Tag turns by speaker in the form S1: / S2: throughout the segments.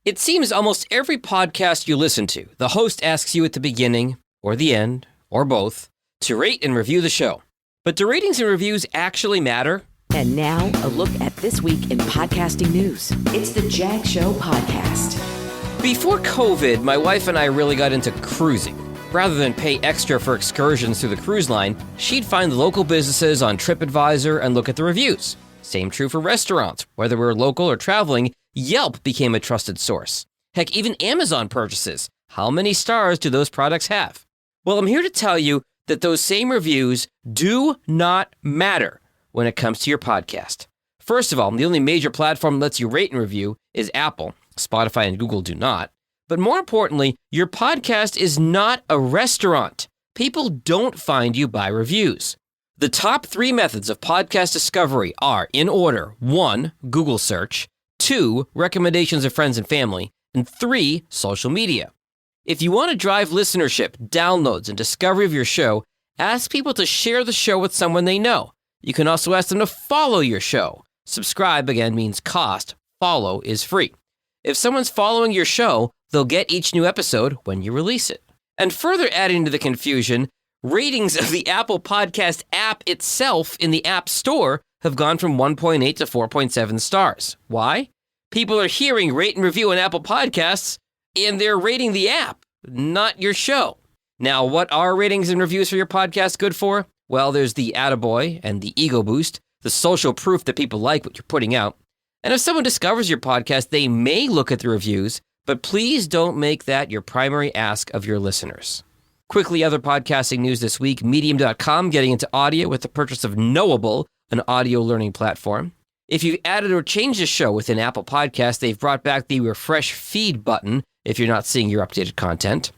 S1: It seems almost every podcast you listen to, the host asks you at the beginning, or the end, or both, to rate and review the show. But do ratings and reviews actually matter?
S2: And now, a look at this week in podcasting news. It's the Jag Show Podcast.
S1: Before COVID, my wife and I really got into cruising. Rather than pay extra for excursions through the cruise line, she'd find the local businesses on TripAdvisor and look at the reviews. Same true for restaurants. Whether we're local or traveling, Yelp became a trusted source. Heck, even Amazon purchases. How many stars do those products have? Well, I'm here to tell you that those same reviews do not matter when it comes to your podcast. First of all, the only major platform that lets you rate and review is Apple. Spotify and Google do not. But more importantly, your podcast is not a restaurant. People don't find you by reviews. The top 3 methods of podcast discovery are, in order, 1, Google search, 2, recommendations of friends and family, and 3, social media. If you want to drive listenership, downloads, and discovery of your show, ask people to share the show with someone they know. You can also ask them to follow your show. Subscribe, again, means cost. Follow is free. If someone's following your show, they'll get each new episode when you release it. And further adding to the confusion, ratings of the Apple Podcast app itself in the App Store have gone from 1.8 to 4.7 stars. Why? People are hearing rate and review on Apple Podcasts, and they're rating the app, not your show. Now, what are ratings and reviews for your podcast good for? Well, there's the attaboy and the ego boost, the social proof that people like what you're putting out. And if someone discovers your podcast, they may look at the reviews, but please don't make that your primary ask of your listeners. Quickly, other podcasting news this week, Medium.com getting into audio with the purchase of Knowable, an audio learning platform. If you've added or changed a show within Apple Podcasts, they've brought back the refresh feed button if you're not seeing your updated content.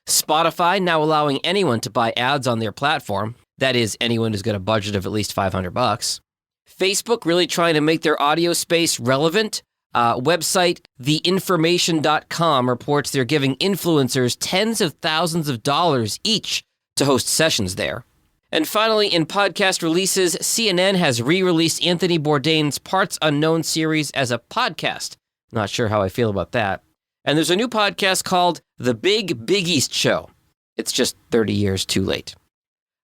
S1: Spotify now allowing anyone to buy ads on their platform. That is, anyone who's got a budget of at least $500. Facebook really trying to make their audio space relevant. Website theinformation.com reports they're giving influencers tens of thousands of dollars each to host sessions there. And finally, in podcast releases, CNN has re-released Anthony Bourdain's Parts Unknown series as a podcast. Not sure how I feel about that. And there's a new podcast called The Big East Show. It's just 30 years too late.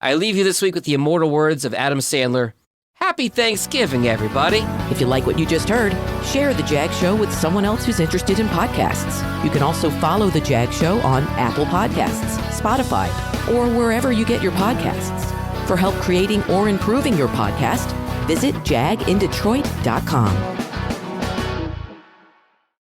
S1: I leave you this week with the immortal words of Adam Sandler. Happy Thanksgiving, everybody.
S2: If you like what you just heard, share The Jag Show with someone else who's interested in podcasts. You can also follow The Jag Show on Apple Podcasts, Spotify, or wherever you get your podcasts. For help creating or improving your podcast, visit jagindetroit.com.